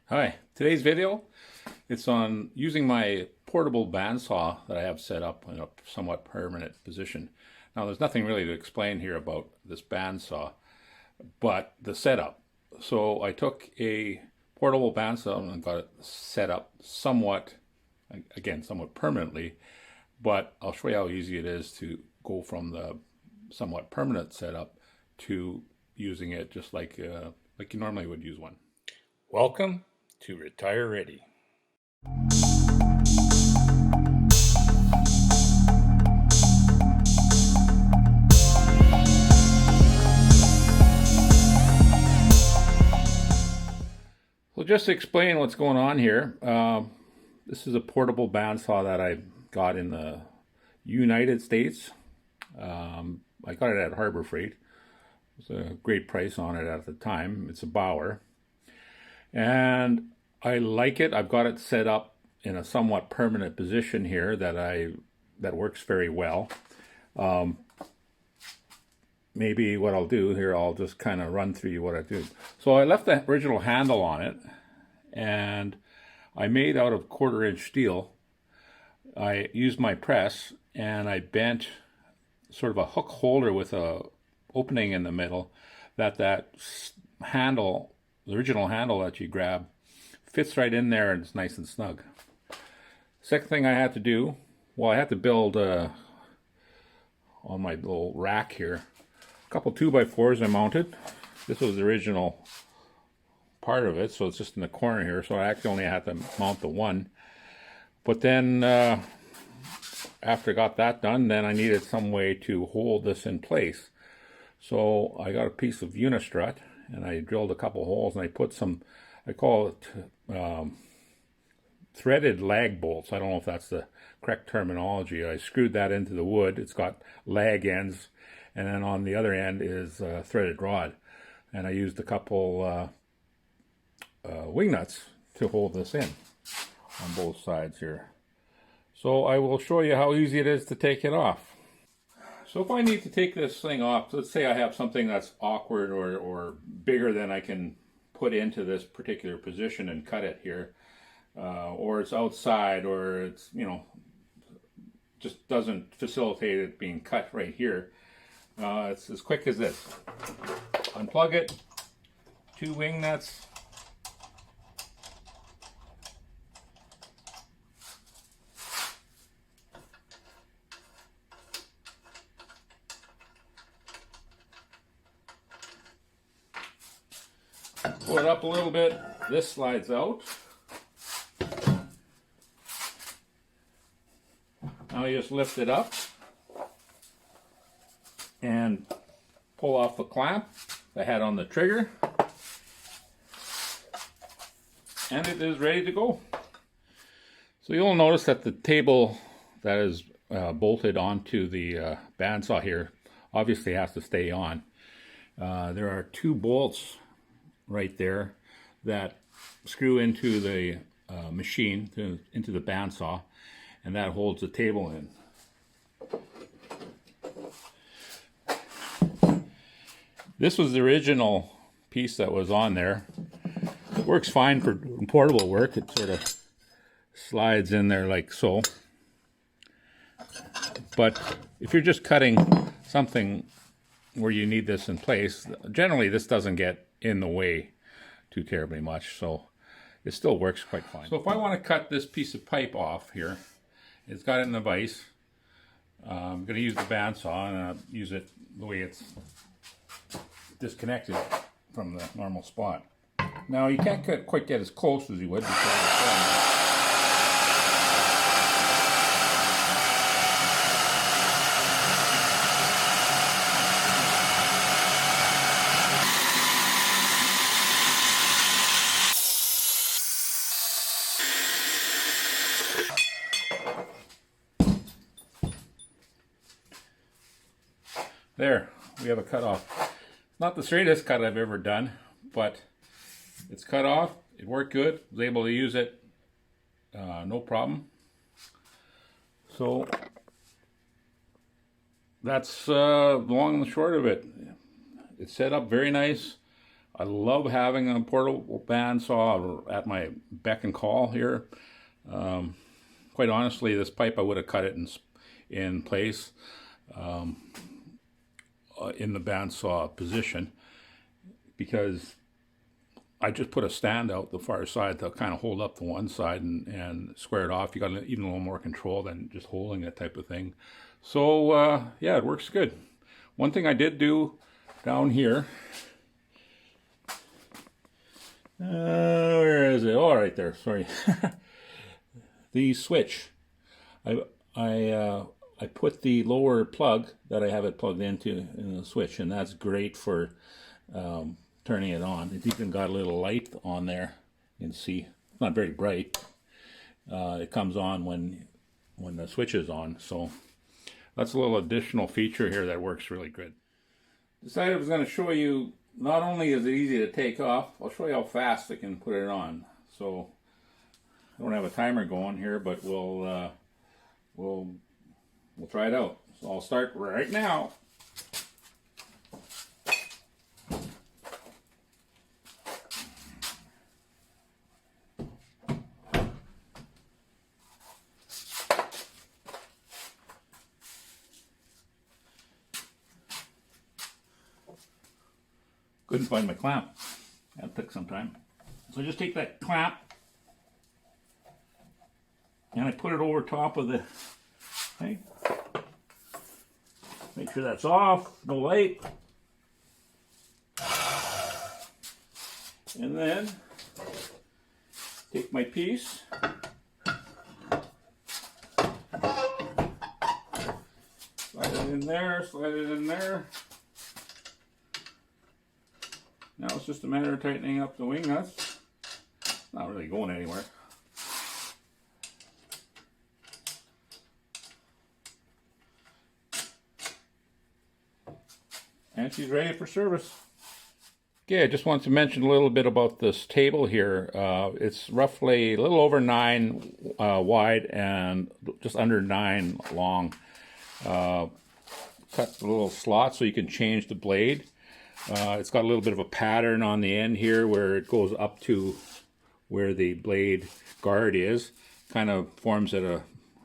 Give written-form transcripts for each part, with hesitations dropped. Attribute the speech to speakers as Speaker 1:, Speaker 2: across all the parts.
Speaker 1: Hi, today's video, it's on using my portable bandsaw that I have set up in a somewhat permanent position. Now there's nothing really to explain here about this bandsaw, but the setup. So I took a portable bandsaw and got it set up somewhat, again, somewhat permanently, but I'll show you how easy it is to go from the somewhat permanent setup to using it just like you normally would use one.
Speaker 2: Welcome to Retire Ready.
Speaker 1: So just to explain what's going on here, this is a portable bandsaw that I got in the United States. I got it at Harbor Freight. It was a great price on it at the time. It's a Bauer. And I like it. I've got it set up in a somewhat permanent position here that works very well. Maybe what I'll do here, I'll just kind of run through you what I do. So I left the original handle on it, and I made out of 1/4-inch steel. I used my press, and I bent sort of a hook holder with a opening in the middle that handle, the original handle that you grab, fits right in there and it's nice and snug. Second thing I had to do, well, I had to build on my little rack here a couple 2x4s I mounted. This was the original part of it, so it's just in the corner here, so I actually only had to mount the one. But then after I got that done, then I needed some way to hold this in place. So I got a piece of unistrut and I drilled a couple holes and I put some, I call it threaded lag bolts. I don't know if that's the correct terminology. I screwed that into the wood. It's got lag ends, and then on the other end is threaded rod. And I used a couple wing nuts to hold this in on both sides here. So I will show you how easy it is to take it off. So if I need to take this thing off, let's say I have something that's awkward or bigger than I can put into this particular position and cut it here, or it's outside, or it's, just doesn't facilitate it being cut right here. It's as quick as this. Unplug it, 2 wing nuts, pull it up a little bit, this slides out. Now you just lift it up and pull off the clamp I had on the trigger, and it is ready to go. So you'll notice that the table that is bolted onto the bandsaw here obviously has to stay on. There are 2 bolts right there that screw into the machine, into the bandsaw, and that holds the table in. This was the original piece that was on there. It works fine for portable work. It sort of slides in there like so. But if you're just cutting something where you need this in place, generally this doesn't get in the way too terribly much, so it still works quite fine. So if I want to cut this piece of pipe off here, it's got it in the vise. I'm going to use the bandsaw and I'll use it the way it's disconnected from the normal spot. Now you can't quite get as close as you would because there, we have a cut off. Not the straightest cut I've ever done, but it's cut off. It worked good. I was able to use it no problem. So that's the long and the short of it. It's set up very nice. I love having a portable bandsaw at my beck and call here. Quite honestly, this pipe, I would have cut it in place in the bandsaw position, because I just put a stand out the far side to kind of hold up the one side and square it off. You got even a little more control than just holding it type of thing. So yeah, it works good. One thing I did do down here, where is it? Oh, right there. Sorry. The switch. I put the lower plug that I have it plugged into in the switch, and that's great for turning it on. It's even got a little light on there. You can see it's not very bright. It comes on when the switch is on. So that's a little additional feature here that works really good. Decided I was going to show you, not only is it easy to take off, I'll show you how fast I can put it on. So I don't have a timer going here, but we'll try it out. So I'll start right now. Couldn't find my clamp. That took some time. So I just take that clamp and I put it over top of the thing. Make sure that's off, no light. And then take my piece, slide it in there, slide it in there. Now it's just a matter of tightening up the wing nuts. Not really going anywhere. And she's ready for service. Okay, I just want to mention a little bit about this table here. It's roughly a little over 9 wide and just under 9 long. Cut the little slot so you can change the blade. It's got a little bit of a pattern on the end here where it goes up to where the blade guard is. Kind of forms at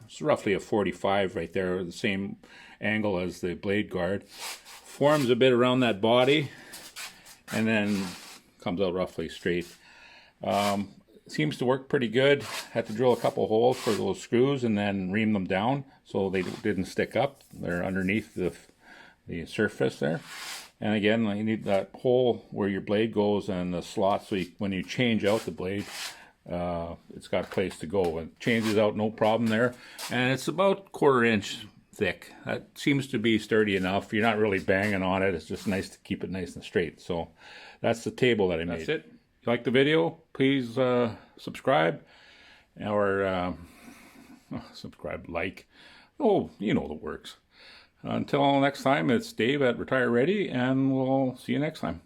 Speaker 1: it's roughly a 45 right there, the same angle as the blade guard. Forms a bit around that body and then comes out roughly straight. Seems to work pretty good. Had to drill a couple holes for those screws and then ream them down so they didn't stick up. They're underneath the surface there. And again, you need that hole where your blade goes and the slot, so when you change out the blade, it's got a place to go. It changes out no problem there. And it's about 1/4 inch thick. That seems to be sturdy enough. You're not really banging on it. It's just nice to keep it nice and straight. So that's the table that I made. That's it. If you like the video, please subscribe or subscribe, like. Oh, you know the works. Until next time, it's Dave at Retire Ready, and we'll see you next time.